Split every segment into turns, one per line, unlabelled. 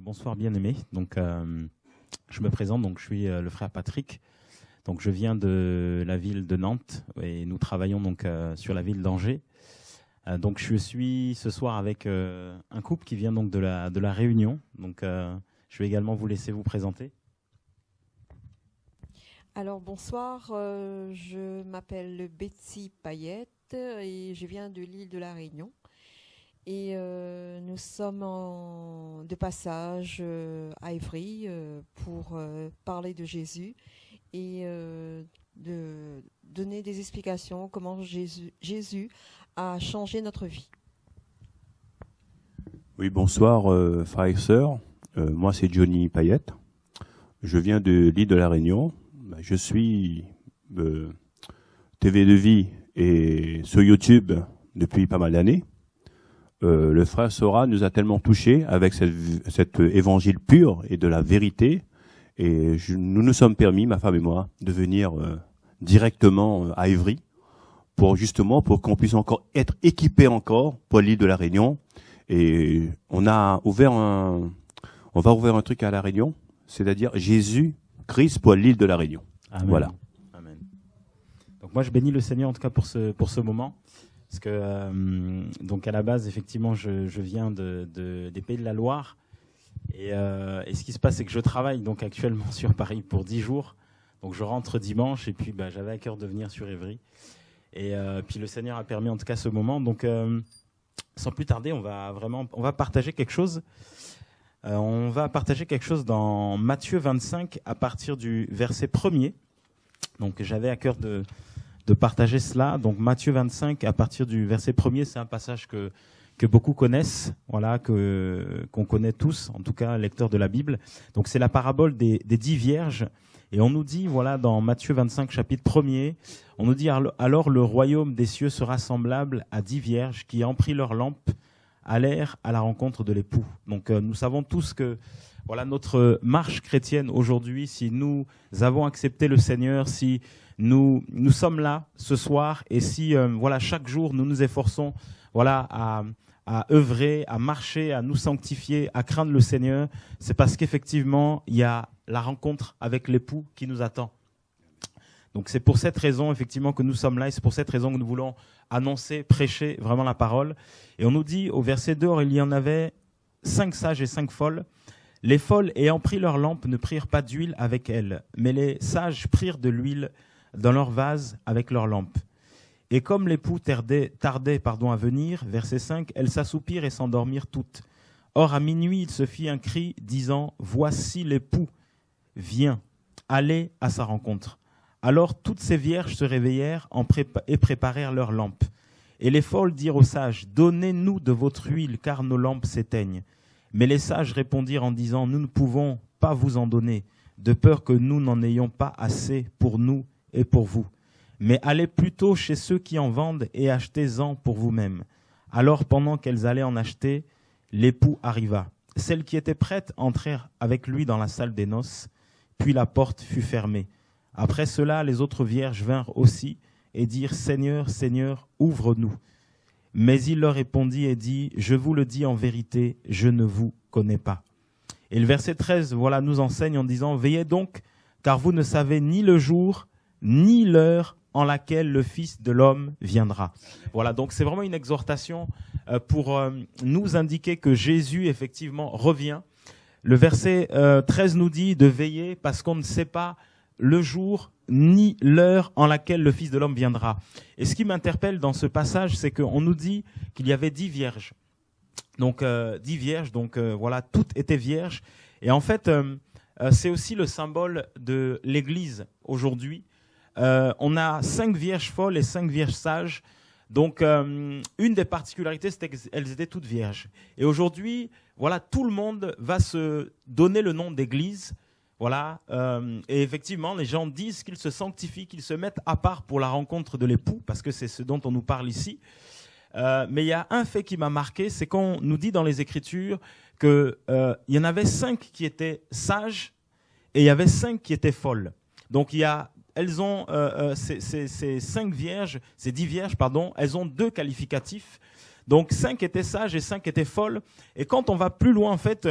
Bonsoir bien-aimés. Donc, je me présente. Donc, je suis le frère Patrick. Donc, je viens de la ville de Nantes et nous travaillons donc sur la ville d'Angers. Donc, je suis ce soir avec un couple qui vient donc de la Réunion. Donc, je vais également vous laisser vous présenter.
Alors bonsoir, je m'appelle Betsy Payette et je viens de l'île de la Réunion. Et nous sommes de passage à Évry pour parler de Jésus et de donner des explications comment Jésus a changé notre vie.
Oui, bonsoir frères et sœurs. Moi c'est Johnny Payette. Je viens de l'île de la Réunion. Je suis TV de vie et sur YouTube depuis pas mal d'années. Le frère Sora nous a tellement touchés avec cet évangile pur et de la vérité. Et nous nous sommes permis, ma femme et moi, de venir directement à Évry pour qu'on puisse encore être équipés encore pour l'île de la Réunion. Et on va ouvrir un truc à la Réunion, c'est-à-dire Jésus-Christ pour l'île de la Réunion.
Amen.
Voilà.
Amen. Donc moi je bénis le Seigneur en tout cas pour ce moment. Parce que donc à la base, effectivement, je viens des Pays de la Loire. Et ce qui se passe, c'est que je travaille donc actuellement sur Paris pour 10 jours. Donc je rentre dimanche et puis j'avais à cœur de venir sur Évry. Et puis le Seigneur a permis en tout cas ce moment. Donc sans plus tarder, on va partager quelque chose. On va partager quelque chose dans Matthieu 25 à partir du verset 1er. Donc j'avais à cœur de partager cela. Donc Matthieu 25 à partir du verset 1er, c'est un passage que beaucoup connaissent, voilà, qu'on connaît tous, en tout cas lecteurs de la Bible. Donc c'est la parabole des 10 vierges. Et on nous dit, voilà, dans Matthieu 25 chapitre 1er, on nous dit alors le royaume des cieux sera semblable à 10 vierges qui, ayant pris leur lampe, allèrent à la rencontre de l'époux. Donc nous savons tous que voilà notre marche chrétienne aujourd'hui, si nous avons accepté le Seigneur, si nous sommes là ce soir et si voilà chaque jour nous nous efforçons voilà à œuvrer, à marcher, à nous sanctifier, à craindre le Seigneur, c'est parce qu'effectivement il y a la rencontre avec l'époux qui nous attend. Donc c'est pour cette raison effectivement que nous sommes là et c'est pour cette raison que nous voulons annoncer, prêcher vraiment la parole. Et on nous dit au verset 2, il y en avait 5 sages et 5 folles. Les folles ayant pris leur lampe ne prirent pas d'huile avec elles, mais les sages prirent de l'huile dans leur vase avec leur lampe. Et comme l'époux tardait à venir, verset 5, elles s'assoupirent et s'endormirent toutes. Or à minuit il se fit un cri disant « Voici l'époux, viens, allez à sa rencontre ». Alors toutes ces vierges se réveillèrent et préparèrent leurs lampes. Et les folles dirent aux sages, « Donnez-nous de votre huile, car nos lampes s'éteignent. » Mais les sages répondirent en disant, « Nous ne pouvons pas vous en donner, de peur que nous n'en ayons pas assez pour nous et pour vous. Mais allez plutôt chez ceux qui en vendent et achetez-en pour vous-mêmes. » Alors pendant qu'elles allaient en acheter, l'époux arriva. Celles qui étaient prêtes entrèrent avec lui dans la salle des noces, puis la porte fut fermée. Après cela, les autres vierges vinrent aussi et dirent « Seigneur, Seigneur, ouvre-nous. » Mais il leur répondit et dit « Je vous le dis en vérité, je ne vous connais pas. » Et le verset 13 voilà, nous enseigne en disant « Veillez donc, car vous ne savez ni le jour, ni l'heure en laquelle le Fils de l'homme viendra. » Voilà, donc c'est vraiment une exhortation pour nous indiquer que Jésus, effectivement, revient. Le verset 13 nous dit de veiller parce qu'on ne sait pas le jour ni l'heure en laquelle le Fils de l'homme viendra. Et ce qui m'interpelle dans ce passage, c'est qu'on nous dit qu'il y avait 10 vierges. Donc 10 vierges, donc voilà, toutes étaient vierges. Et en fait, c'est aussi le symbole de l'Église aujourd'hui. On a 5 vierges folles et 5 vierges sages. Donc une des particularités, c'était qu'elles étaient toutes vierges. Et aujourd'hui, voilà, tout le monde va se donner le nom d'Église. Voilà, et effectivement, les gens disent qu'ils se sanctifient, qu'ils se mettent à part pour la rencontre de l'époux, parce que c'est ce dont on nous parle ici. Mais il y a un fait qui m'a marqué, c'est qu'on nous dit dans les Écritures qu'il y en avait 5 qui étaient sages et il y avait 5 qui étaient folles. Donc il y a elles ont ces 5 vierges, ces 10 vierges, pardon, elles ont 2 qualificatifs. Donc 5 étaient sages et 5 étaient folles. Et quand on va plus loin, en fait,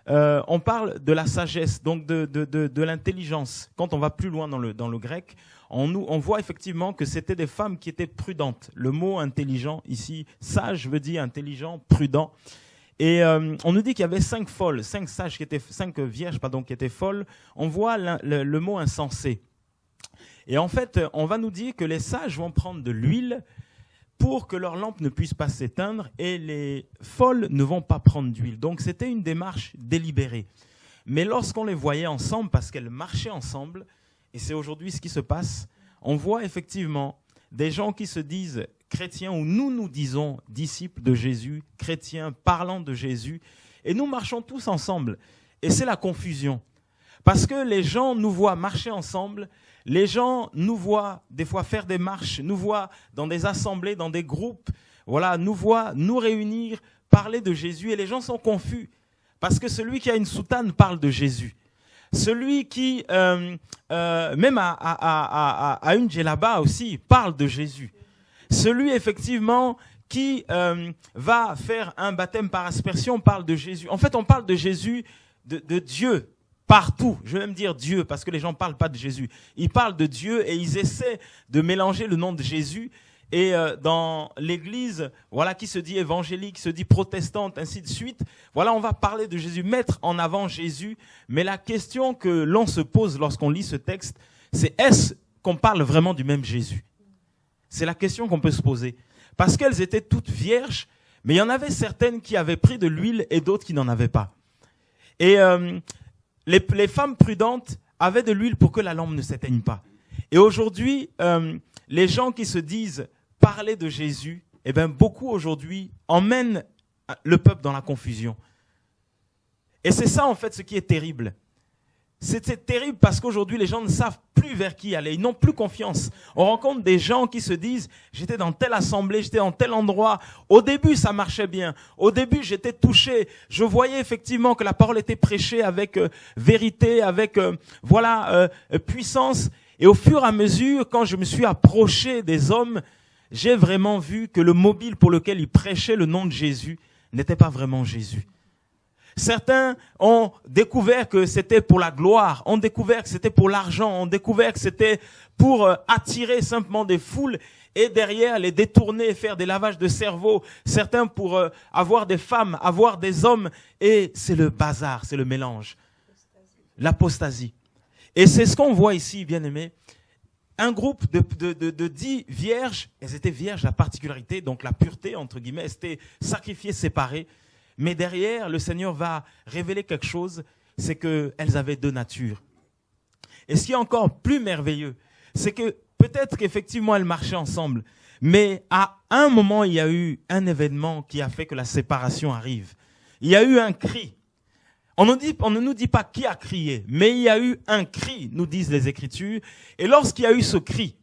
on parle de la sagesse, donc de l'intelligence. Quand on va plus loin dans le grec, on voit effectivement que c'était des femmes qui étaient prudentes. Le mot intelligent ici, sage veut dire intelligent, prudent. Et on nous dit qu'il y avait 5 folles, 5 vierges qui étaient folles. On voit le mot insensé. Et en fait, on va nous dire que les sages vont prendre de l'huile pour que leur lampe ne puisse pas s'éteindre, et les folles ne vont pas prendre d'huile. Donc c'était une démarche délibérée. Mais lorsqu'on les voyait ensemble, parce qu'elles marchaient ensemble, et c'est aujourd'hui ce qui se passe, on voit effectivement des gens qui se disent chrétiens, ou nous disons disciples de Jésus, chrétiens parlant de Jésus, et nous marchons tous ensemble. Et c'est la confusion. Parce que les gens nous voient marcher ensemble, les gens nous voient des fois faire des marches, nous voient dans des assemblées, dans des groupes, voilà, nous voient nous réunir, parler de Jésus, et les gens sont confus. Parce que celui qui a une soutane parle de Jésus. Celui qui, même à une djellaba aussi, parle de Jésus. Celui, effectivement, qui va faire un baptême par aspersion parle de Jésus. En fait, on parle de Jésus, de Dieu, partout. Je vais même dire Dieu, parce que les gens ne parlent pas de Jésus. Ils parlent de Dieu et ils essaient de mélanger le nom de Jésus. Et dans l'église, voilà, qui se dit évangélique, qui se dit protestante, ainsi de suite, voilà, on va parler de Jésus, mettre en avant Jésus. Mais la question que l'on se pose lorsqu'on lit ce texte, c'est est-ce qu'on parle vraiment du même Jésus? C'est la question qu'on peut se poser. Parce qu'elles étaient toutes vierges, mais il y en avait certaines qui avaient pris de l'huile et d'autres qui n'en avaient pas. Et les femmes prudentes avaient de l'huile pour que la lampe ne s'éteigne pas. Et aujourd'hui, les gens qui se disent parler de Jésus, eh bien, beaucoup aujourd'hui emmènent le peuple dans la confusion. Et c'est ça, en fait, ce qui est terrible. C'est terrible parce qu'aujourd'hui, les gens ne savent plus vers qui aller. Ils n'ont plus confiance. On rencontre des gens qui se disent « J'étais dans telle assemblée, j'étais dans tel endroit. Au début, ça marchait bien. Au début, j'étais touché. Je voyais effectivement que la parole était prêchée avec vérité, avec puissance. Et au fur et à mesure, quand je me suis approché des hommes, j'ai vraiment vu que le mobile pour lequel ils prêchaient le nom de Jésus n'était pas vraiment Jésus. » Certains ont découvert que c'était pour la gloire, ont découvert que c'était pour l'argent, ont découvert que c'était pour attirer simplement des foules et derrière les détourner et faire des lavages de cerveau. Certains pour avoir des femmes, avoir des hommes, et c'est le bazar, c'est le mélange. L'apostasie. Et c'est ce qu'on voit ici, bien-aimés. Un groupe de 10 vierges, elles étaient vierges, la particularité, donc la pureté, entre guillemets, elles étaient sacrifiées, séparées. Mais derrière, le Seigneur va révéler quelque chose, c'est qu'elles avaient 2 natures. Et ce qui est encore plus merveilleux, c'est que peut-être qu'effectivement elles marchaient ensemble, mais à un moment, il y a eu un événement qui a fait que la séparation arrive. Il y a eu un cri. On ne nous dit pas qui a crié, mais il y a eu un cri, nous disent les Écritures. Et lorsqu'il y a eu ce cri,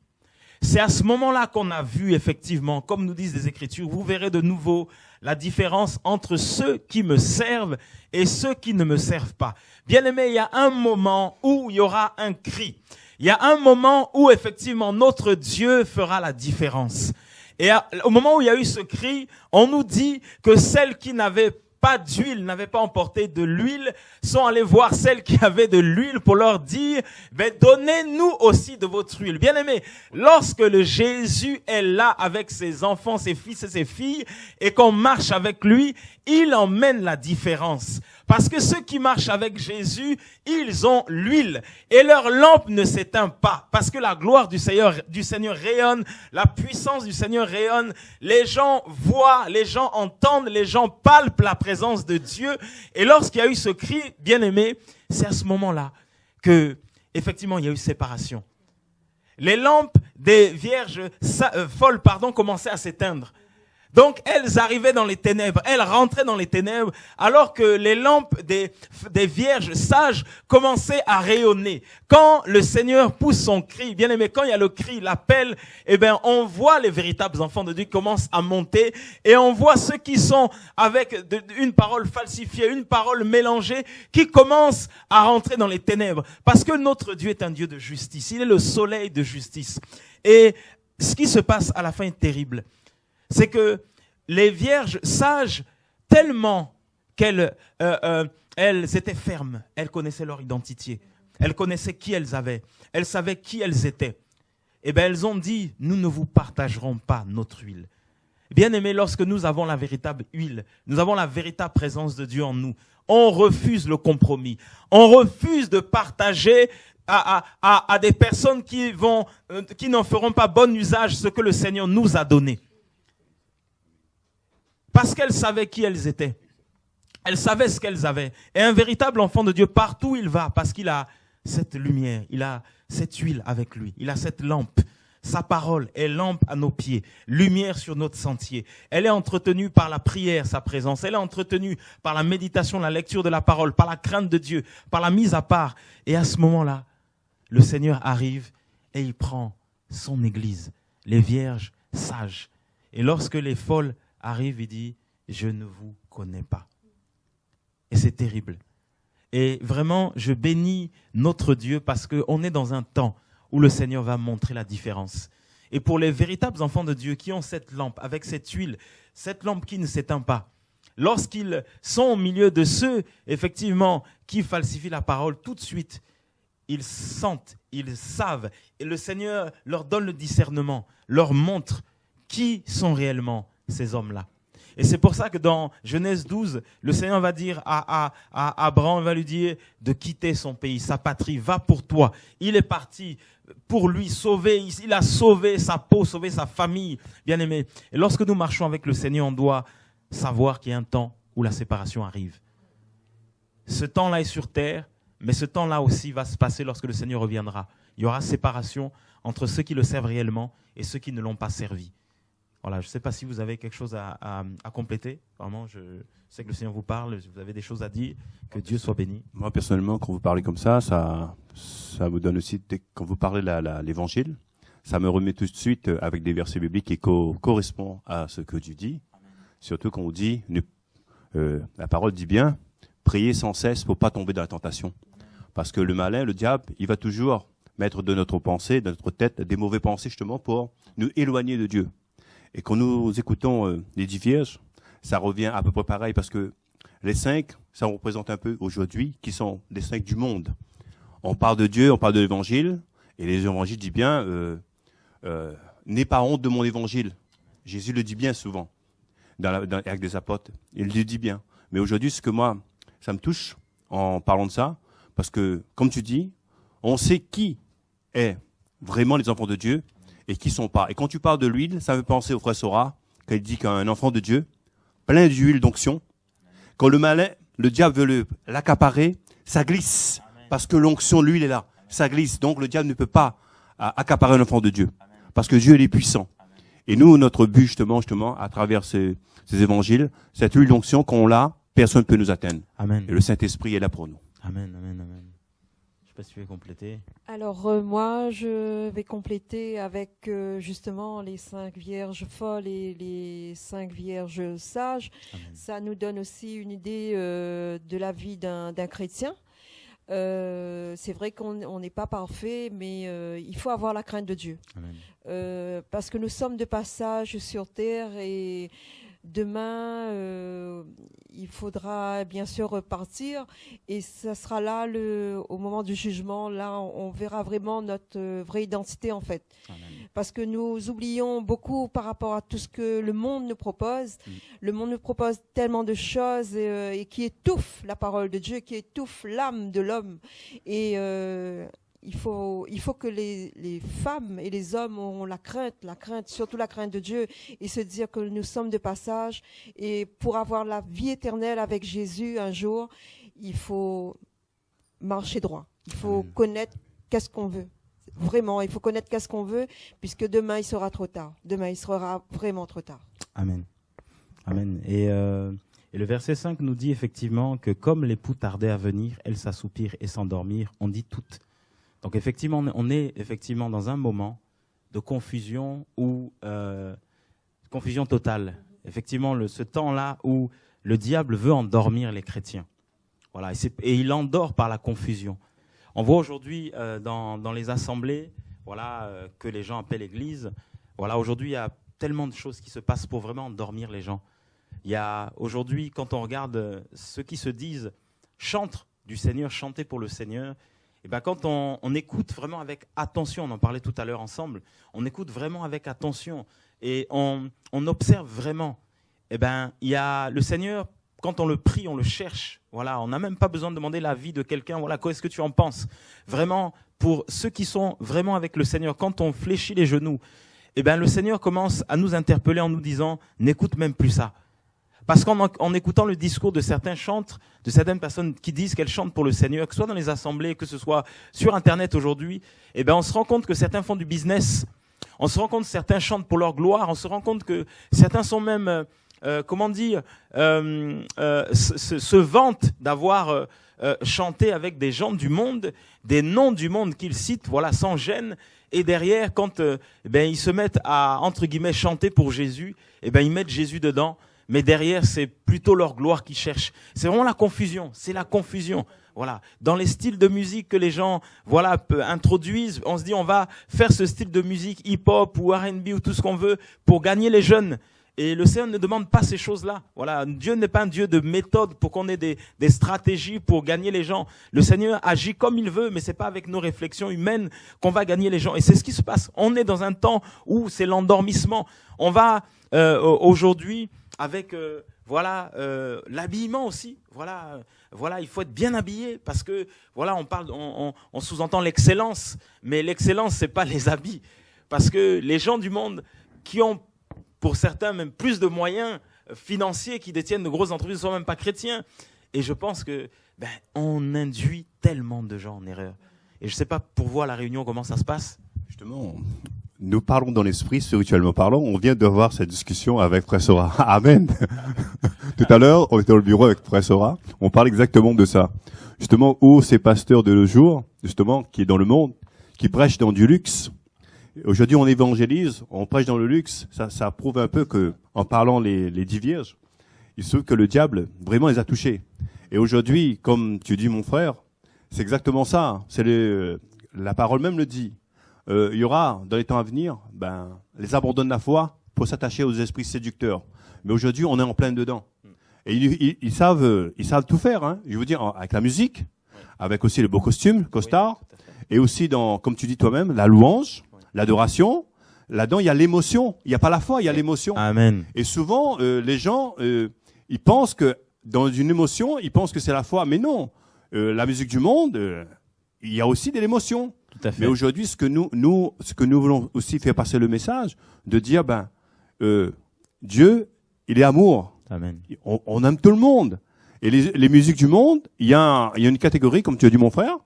c'est à ce moment-là qu'on a vu effectivement, comme nous disent les Écritures, vous verrez de nouveau la différence entre ceux qui me servent et ceux qui ne me servent pas. Bien-aimés, il y a un moment où il y aura un cri. Il y a un moment où effectivement notre Dieu fera la différence. Et au moment où il y a eu ce cri, on nous dit que celles qui n'avaient pas d'huile, n'avaient pas emporté de l'huile, sont allés voir celles qui avaient de l'huile pour leur dire, donnez-nous aussi de votre huile. Bien-aimés, lorsque le Jésus est là avec ses enfants, ses fils et ses filles, et qu'on marche avec lui, il emmène la différence. Parce que ceux qui marchent avec Jésus, ils ont l'huile et leur lampe ne s'éteint pas. Parce que la gloire du Seigneur rayonne, la puissance du Seigneur rayonne. Les gens voient, les gens entendent, les gens palpent la présence de Dieu. Et lorsqu'il y a eu ce cri, bien-aimé, c'est à ce moment-là que, effectivement, il y a eu séparation. Les lampes des vierges folles, commençaient à s'éteindre. Donc, elles arrivaient dans les ténèbres, elles rentraient dans les ténèbres, alors que les lampes des vierges sages commençaient à rayonner. Quand le Seigneur pousse son cri, bien aimé, quand il y a le cri, l'appel, eh ben, on voit les véritables enfants de Dieu qui commencent à monter, et on voit ceux qui sont avec une parole falsifiée, une parole mélangée, qui commencent à rentrer dans les ténèbres. Parce que notre Dieu est un Dieu de justice. Il est le soleil de justice. Et ce qui se passe à la fin est terrible. C'est que les vierges sages, tellement qu'elles étaient fermes, elles connaissaient leur identité, elles connaissaient qui elles avaient, elles savaient qui elles étaient. Eh bien, elles ont dit, nous ne vous partagerons pas notre huile. Bien aimé, lorsque nous avons la véritable huile, nous avons la véritable présence de Dieu en nous, on refuse le compromis, on refuse de partager à des personnes qui n'en feront pas bon usage ce que le Seigneur nous a donné. Parce qu'elles savaient qui elles étaient. Elles savaient ce qu'elles avaient. Et un véritable enfant de Dieu, partout où il va, parce qu'il a cette lumière, il a cette huile avec lui, il a cette lampe. Sa parole est lampe à nos pieds, lumière sur notre sentier. Elle est entretenue par la prière, sa présence. Elle est entretenue par la méditation, la lecture de la parole, par la crainte de Dieu, par la mise à part. Et à ce moment-là, le Seigneur arrive et il prend son église, les vierges sages. Et lorsque les folles arrivent, il dit, je ne vous connais pas. Et c'est terrible. Et vraiment, je bénis notre Dieu parce qu'on est dans un temps où le Seigneur va montrer la différence. Et pour les véritables enfants de Dieu qui ont cette lampe, avec cette huile, cette lampe qui ne s'éteint pas, lorsqu'ils sont au milieu de ceux, effectivement, qui falsifient la parole, tout de suite, ils sentent, ils savent, et le Seigneur leur donne le discernement, leur montre qui sont réellement ces hommes-là. Et c'est pour ça que dans Genèse 12, le Seigneur va dire à Abraham, il va lui dire de quitter son pays, sa patrie, va pour toi. Il est parti pour lui sauver, il a sauvé sa peau, sauvé sa famille, bien aimé. Et lorsque nous marchons avec le Seigneur, on doit savoir qu'il y a un temps où la séparation arrive. Ce temps-là est sur terre, mais ce temps-là aussi va se passer lorsque le Seigneur reviendra. Il y aura séparation entre ceux qui le servent réellement et ceux qui ne l'ont pas servi. Voilà, je ne sais pas si vous avez quelque chose à compléter. Vraiment, je sais que le Seigneur vous parle, vous avez des choses à dire. Que Dieu soit béni.
Moi, personnellement, quand vous parlez comme ça vous donne aussi, quand vous parlez l'évangile, ça me remet tout de suite avec des versets bibliques qui correspondent à ce que tu dis. Amen. Surtout quand on dit, la parole dit bien, priez sans cesse pour ne pas tomber dans la tentation. Amen. Parce que le malin, le diable, il va toujours mettre de notre pensée, de notre tête, des mauvais pensées justement pour nous éloigner de Dieu. Et quand nous écoutons les 10 vierges, ça revient à peu près pareil parce que les 5, ça représente un peu aujourd'hui qui sont les 5 du monde. On parle de Dieu, on parle de l'évangile, et les évangiles disent bien, n'aie pas honte de mon évangile. Jésus le dit bien souvent, avec des apôtres, il le dit bien. Mais aujourd'hui, ce que moi, ça me touche en parlant de ça, parce que, comme tu dis, on sait qui est vraiment les enfants de Dieu, et qui sont pas. Et quand tu parles de l'huile, ça me fait penser au frère Sora, quand il dit qu'un enfant de Dieu, plein d'huile d'onction, quand le malin, le diable veut l'accaparer, ça glisse. Amen. Parce que l'onction, l'huile est là. Amen. Ça glisse. Donc le diable ne peut pas accaparer un enfant de Dieu. Amen. Parce que Dieu, il est puissant. Amen. Et nous, notre but, justement, à travers ces évangiles, cette huile d'onction, qu'on l'a, personne ne peut nous atteindre.
Amen.
Et le Saint-Esprit est là pour nous.
Amen, amen, amen. Je ne sais pas si tu veux compléter.
Alors moi, je vais compléter avec justement les 5 vierges folles et les 5 vierges sages. Amen. Ça nous donne aussi une idée de la vie d'un chrétien. C'est vrai qu'on n'est pas parfait, mais il faut avoir la crainte de Dieu. Parce que nous sommes de passage sur terre et demain, il faudra bien sûr repartir et ça sera là, au moment du jugement, là on verra vraiment notre vraie identité en fait. Amen. Parce que nous oublions beaucoup par rapport à tout ce que le monde nous propose. Le monde nous propose tellement de choses et qui étouffent la parole de Dieu, qui étouffent l'âme de l'homme. Et il faut que les femmes et les hommes ont la crainte, surtout la crainte de Dieu, et se dire que nous sommes de passage. Et pour avoir la vie éternelle avec Jésus un jour, il faut marcher droit. Il faut connaître qu'est-ce qu'on veut. Vraiment, il faut connaître qu'est-ce qu'on veut, puisque demain, il sera trop tard. Demain, il sera vraiment trop tard.
Amen. Amen. Et le verset 5 nous dit effectivement que comme l'époux tardait à venir, elle s'assoupir et s'endormir, on dit toutes. Donc effectivement, on est effectivement dans un moment de confusion ou confusion totale. Effectivement, ce temps-là où le diable veut endormir les chrétiens. Voilà, et il endort par la confusion. On voit aujourd'hui dans les assemblées, voilà, que les gens appellent église. Voilà, aujourd'hui, il y a tellement de choses qui se passent pour vraiment endormir les gens. Il y a aujourd'hui, quand on regarde ceux qui se disent chantent du Seigneur, chanter pour le Seigneur, et ben quand on écoute vraiment avec attention, on en parlait tout à l'heure ensemble, on écoute vraiment avec attention et on observe vraiment. Et ben il y a le Seigneur, quand on le prie, on le cherche. Voilà, on n'a même pas besoin de demander l'avis de quelqu'un. Voilà, qu'est-ce que tu en penses? Vraiment, pour ceux qui sont vraiment avec le Seigneur, quand on fléchit les genoux, et ben le Seigneur commence à nous interpeller en nous disant, n'écoute même plus ça. Parce qu'en écoutant le discours de certains chantres, de certaines personnes qui disent qu'elles chantent pour le Seigneur, que ce soit dans les assemblées, que ce soit sur Internet aujourd'hui, eh ben on se rend compte que certains font du business. On se rend compte que certains chantent pour leur gloire. On se rend compte que certains sont même, se vantent d'avoir chanté avec des gens du monde, des noms du monde qu'ils citent, voilà, sans gêne. Et derrière, quand ils se mettent à, entre guillemets, chanter pour Jésus, eh ben ils mettent Jésus dedans. Mais derrière, c'est plutôt leur gloire qu'ils cherchent. C'est vraiment la confusion. C'est la confusion. Voilà. Dans les styles de musique que les gens, voilà, introduisent, on se dit, on va faire ce style de musique hip-hop ou R&B ou tout ce qu'on veut pour gagner les jeunes. Et le Seigneur ne demande pas ces choses-là. Voilà. Dieu n'est pas un Dieu de méthode pour qu'on ait des stratégies pour gagner les gens. Le Seigneur agit comme il veut, mais c'est pas avec nos réflexions humaines qu'on va gagner les gens. Et c'est ce qui se passe. On est dans un temps où c'est l'endormissement. On va, aujourd'hui, avec l'habillement aussi, voilà, il faut être bien habillé parce que voilà, on sous-entend l'excellence, mais l'excellence c'est pas les habits, parce que les gens du monde qui ont pour certains même plus de moyens financiers, qui détiennent de grosses entreprises, ne sont même pas chrétiens, et je pense que on induit tellement de gens en erreur. Et je sais pas pour vous à la Réunion comment ça se passe.
Justement, nous parlons dans l'esprit, spirituellement parlant. On vient d'avoir cette discussion avec Frère Sora. Amen. Tout à l'heure, on était dans le bureau avec Frère Sora. On parle exactement de ça. Justement, où ces pasteurs de nos jours, justement, qui est dans le monde, qui prêchent dans du luxe. Aujourd'hui, on évangélise, on prêche dans le luxe. Ça prouve un peu que, en parlant les 10 vierges, il se trouve que le diable, vraiment, les a touchés. Et aujourd'hui, comme tu dis, mon frère, c'est exactement ça. La parole même le dit. Il y aura, dans les temps à venir, les abandons de la foi pour s'attacher aux esprits séducteurs. Mais aujourd'hui, on est en plein dedans. Et ils savent tout faire, hein. Je veux dire, avec la musique, avec aussi les beaux costumes, costards, et aussi dans, comme tu dis toi-même, la louange, l'adoration. Là-dedans, il y a l'émotion. Il n'y a pas la foi, il y a l'émotion.
Amen.
Et souvent, les gens, ils pensent que dans une émotion, ils pensent que c'est la foi. Mais non. La musique du monde, il y a aussi de l'émotion.
Tout à fait.
Mais aujourd'hui, ce que nous voulons aussi faire passer le message, de dire, Dieu, il est amour.
Amen.
On aime tout le monde. Et les musiques du monde, il y a une catégorie, comme tu as dit mon frère,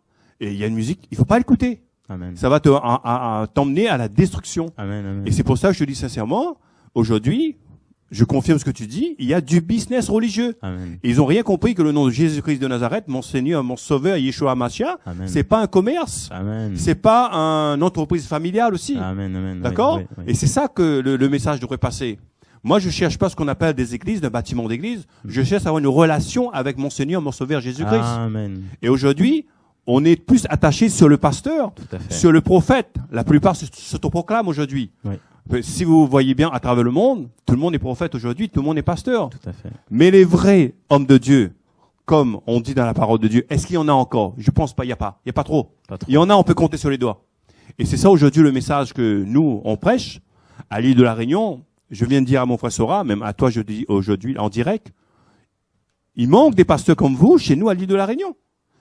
et il y a une musique, il faut pas l'écouter.
Amen.
Ça va t'emmener à la destruction.
Amen, amen.
Et c'est pour ça que je te dis sincèrement, aujourd'hui, je confirme ce que tu dis, il y a du business religieux.
Amen.
Et ils ont rien compris que le nom de Jésus-Christ de Nazareth, mon Seigneur, mon Sauveur, Yeshua Mashiach, c'est pas un commerce.
Amen.
C'est pas une entreprise familiale aussi.
Amen, amen.
D'accord?
Oui, oui, oui.
Et c'est ça que le message devrait passer. Moi, je cherche pas ce qu'on appelle des églises, d'un bâtiment d'église. Je cherche à avoir une relation avec mon Seigneur, mon Sauveur Jésus-Christ.
Amen.
Et aujourd'hui, on est plus attaché sur le pasteur,
Tout à fait.
sur le prophète. La plupart s'autoproclament aujourd'hui.
Oui.
Si vous voyez bien à travers le monde, tout le monde est prophète aujourd'hui, tout le monde est pasteur.
Tout à fait.
Mais les vrais hommes de Dieu, comme on dit dans la parole de Dieu, est-ce qu'il y en a encore? Je pense pas, il y a pas trop.
Pas trop.
Il y en a, on peut compter sur les doigts. Et c'est ça aujourd'hui le message que nous, on prêche à l'île de la Réunion. Je viens de dire à mon frère Sora, même à toi je dis aujourd'hui en direct, il manque des pasteurs comme vous chez nous à l'île de la Réunion.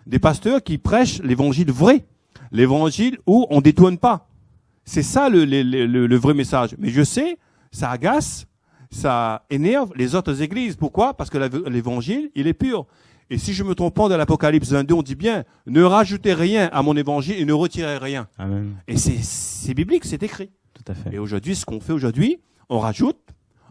Des pasteurs qui prêchent l'évangile vrai. L'évangile où on détourne pas. C'est ça le vrai message. Mais je sais, ça agace, ça énerve les autres églises. Pourquoi? Parce que l'évangile, il est pur. Et si je me trompe pas, dans l'Apocalypse 22, on dit bien, ne rajoutez rien à mon évangile et ne retirez rien.
Amen.
Et c'est biblique, c'est écrit.
Tout à fait.
Et aujourd'hui, ce qu'on fait aujourd'hui, on rajoute,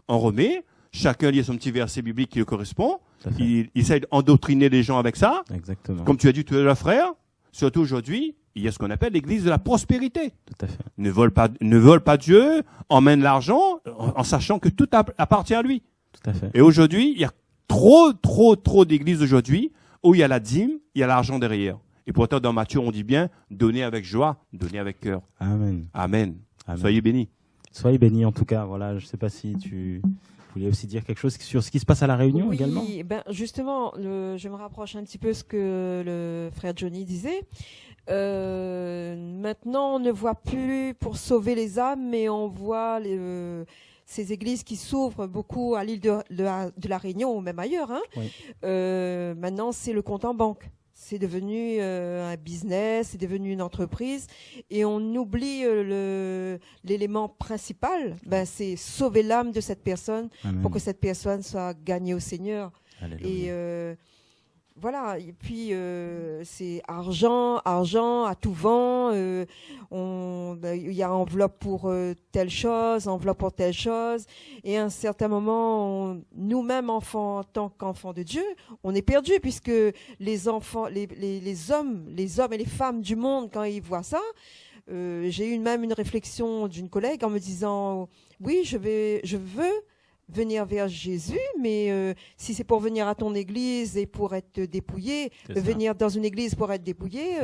on remet. Chacun lit son petit verset biblique qui lui correspond.
Tout à fait.
Il essaie d'endoctriner les gens avec ça.
Exactement.
Comme tu as dit tout à l'heure, frère, surtout aujourd'hui, il y a ce qu'on appelle l'église de la prospérité.
Tout à fait.
Ne vole pas Dieu, emmène l'argent en sachant que tout appartient à lui.
Tout à fait.
Et aujourd'hui, il y a trop d'églises aujourd'hui où il y a la dîme, il y a l'argent derrière. Et pourtant, dans Matthieu, on dit bien, donnez avec joie, donnez avec cœur.
Amen.
Amen.
Amen.
Soyez bénis.
Soyez bénis en tout cas. Voilà, je ne sais pas si tu voulais aussi dire quelque chose sur ce qui se passe à la Réunion
Oui,
également.
ben justement, je me rapproche un petit peu de ce que le frère Johnny disait. Maintenant, on ne voit plus pour sauver les âmes, mais on voit ces églises qui s'ouvrent beaucoup à l'île de la Réunion ou même ailleurs. Hein.
Oui.
Maintenant, c'est le compte en banque. C'est devenu un business, c'est devenu une entreprise, et on oublie l'élément principal, ben, c'est sauver l'âme de cette personne
Amen.
pour que cette personne soit gagnée au Seigneur.
Alléluia.
Et voilà, et puis c'est argent à tout vent. Il y a enveloppe pour telle chose, enveloppe pour telle chose. Et à un certain moment, nous-mêmes, enfants, en tant qu'enfants de Dieu, on est perdus, puisque les enfants, les hommes et les femmes du monde, quand ils voient ça, j'ai eu même une réflexion d'une collègue en me disant, oui, je veux venir vers Jésus, mais si c'est pour venir à ton église et pour être dépouillé, venir dans une église pour être dépouillé,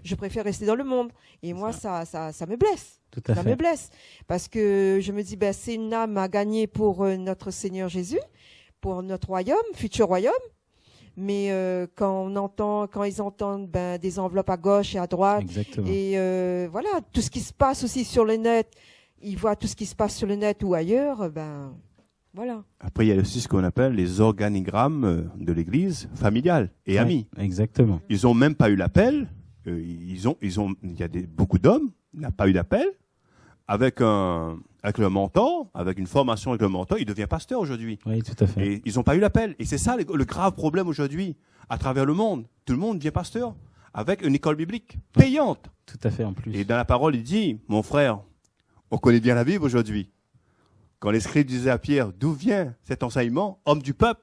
je préfère rester dans le monde. Et moi, ça me blesse.
Tout à
Ça
fait.
me blesse. Parce que je me dis, ben, c'est une âme à gagner pour notre Seigneur Jésus, pour notre royaume, futur royaume. Mais quand ils entendent ben, des enveloppes à gauche et à droite,
Exactement.
et voilà, tout ce qui se passe aussi sur le net, ils voient tout ce qui se passe sur le net ou ailleurs, ben... Voilà.
Après, il y a aussi ce qu'on appelle les organigrammes de l'église familiale et
Ouais,
amis.
Exactement.
Ils n'ont même pas eu l'appel. Il y a beaucoup d'hommes qui n'ont pas eu d'appel. Avec le mentor, avec une formation avec le mentor, il devient pasteur aujourd'hui.
Oui, tout à fait.
Et ils n'ont pas eu l'appel. Et c'est ça le grave problème aujourd'hui à travers le monde. Tout le monde devient pasteur avec une école biblique payante.
Tout à fait en plus.
Et dans la parole, il dit, mon frère, on connaît bien la Bible aujourd'hui. Quand les scribes disaient à Pierre, d'où vient cet enseignement, homme du peuple?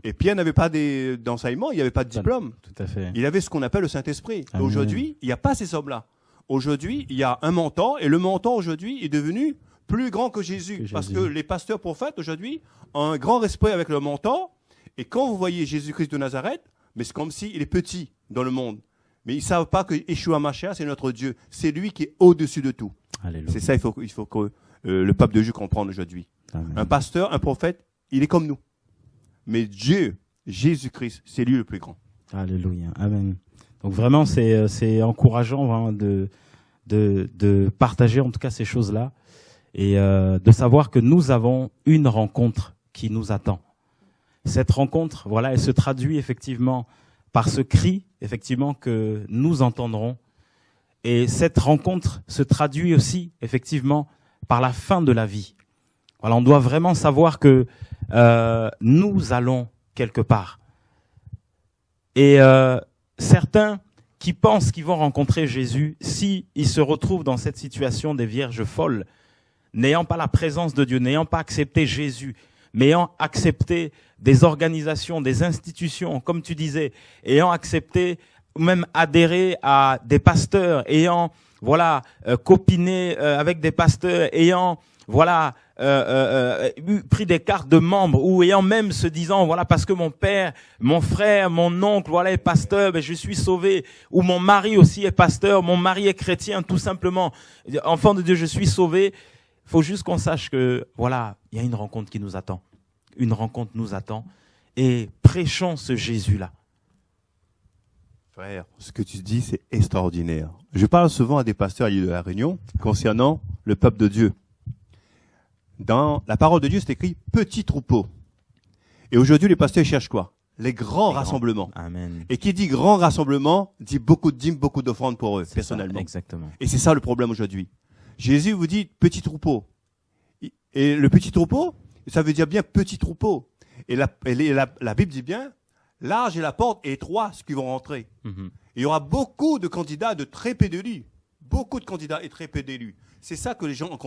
Et Pierre n'avait pas d'enseignement, il n'y avait pas de diplôme.
Tout à fait.
Il avait ce qu'on appelle le Saint-Esprit.
Amen.
Aujourd'hui, il n'y a pas ces hommes-là. Aujourd'hui, il y a un mentor, et le mentor aujourd'hui est devenu plus grand que Jésus. Parce que les pasteurs prophètes aujourd'hui ont un grand respect avec le mentor. Et quand vous voyez Jésus-Christ de Nazareth, mais c'est comme s'il est petit dans le monde. Mais ils ne savent pas que Yeshua Mashiach, c'est notre Dieu. C'est lui qui est au-dessus de tout.
Alléluia.
C'est ça, il faut que le peuple de Dieu comprenne aujourd'hui.
Amen.
Un pasteur, un prophète, il est comme nous. Mais Dieu, Jésus-Christ, c'est lui le plus grand.
Alléluia. Amen. Donc vraiment, c'est encourageant vraiment de partager en tout cas ces choses-là et de savoir que nous avons une rencontre qui nous attend. Cette rencontre, voilà, elle se traduit effectivement par ce cri, effectivement, que nous entendrons. Et cette rencontre se traduit aussi, effectivement, par la fin de la vie. Voilà, on doit vraiment savoir que nous allons quelque part. Et certains qui pensent qu'ils vont rencontrer Jésus, si ils se retrouvent dans cette situation des vierges folles, n'ayant pas la présence de Dieu, n'ayant pas accepté Jésus, mais ayant accepté des organisations, des institutions, comme tu disais, ayant accepté, même adhéré à des pasteurs, ayant copiné avec des pasteurs, ayant pris des cartes de membres, ou ayant même se disant parce que mon père, mon frère, mon oncle est pasteur, ben je suis sauvé, ou mon mari aussi est pasteur, mon mari est chrétien, tout simplement, enfant de Dieu, je suis sauvé. Il faut juste qu'on sache que il y a une rencontre qui nous attend. Une rencontre nous attend, et prêchons ce Jésus-là.
Frère, ce que tu dis, c'est extraordinaire. Je parle souvent à des pasteurs à l'île de la Réunion concernant le peuple de Dieu. Dans la parole de Dieu, c'est écrit « petit troupeau ». Et aujourd'hui, les pasteurs cherchent quoi? Les grands rassemblements.
Amen.
Et qui dit grand rassemblement, dit beaucoup de dîmes, beaucoup d'offrandes pour eux,
C'est
personnellement.
ça, exactement.
Et c'est ça le problème aujourd'hui. Jésus vous dit « petit troupeau ». Et le petit troupeau, ça veut dire bien petit troupeau. Et la Bible dit bien « large est la porte et étroit ceux qui vont rentrer ».
Mhm.
Il y aura beaucoup de candidats de très pédélie, beaucoup de candidats et très peu d'élus. C'est ça que les gens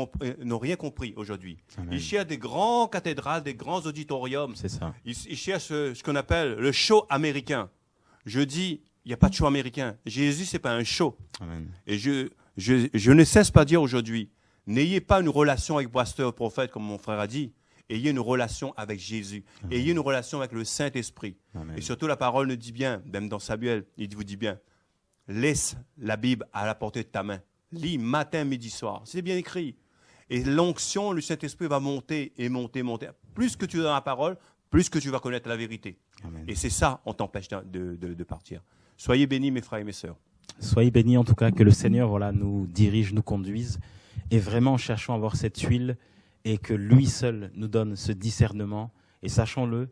n'ont rien compris aujourd'hui. Ils cherchent des grandes cathédrales, des grands auditoriums.
C'est ça.
Ils cherchent ce qu'on appelle le show américain. Je dis, il n'y a pas de show américain. Jésus, ce n'est pas un show.
Amen.
Et je ne cesse pas de dire aujourd'hui, n'ayez pas une relation avec pasteur prophète, comme mon frère a dit. Ayez une relation avec Jésus.
Amen.
Ayez une relation avec le Saint-Esprit.
Amen.
Et surtout, la parole nous dit bien, même dans Samuel, il vous dit bien, laisse la Bible à la portée de ta main. Lis matin, midi, soir. C'est bien écrit. Et l'onction, le Saint-Esprit va monter et monter, monter. Plus que tu es dans la parole, plus que tu vas connaître la vérité.
Amen.
Et c'est ça, on t'empêche de partir. Soyez bénis, mes frères et mes sœurs.
Soyez bénis en tout cas, que le Seigneur nous dirige, nous conduise. Et vraiment, cherchons à avoir cette huile et que lui seul nous donne ce discernement. Et sachons-le,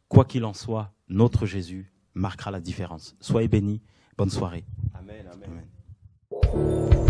quoi qu'il en soit, notre Jésus marquera la différence. Soyez bénis. Bonne soirée.
Amen, amen.
Amen.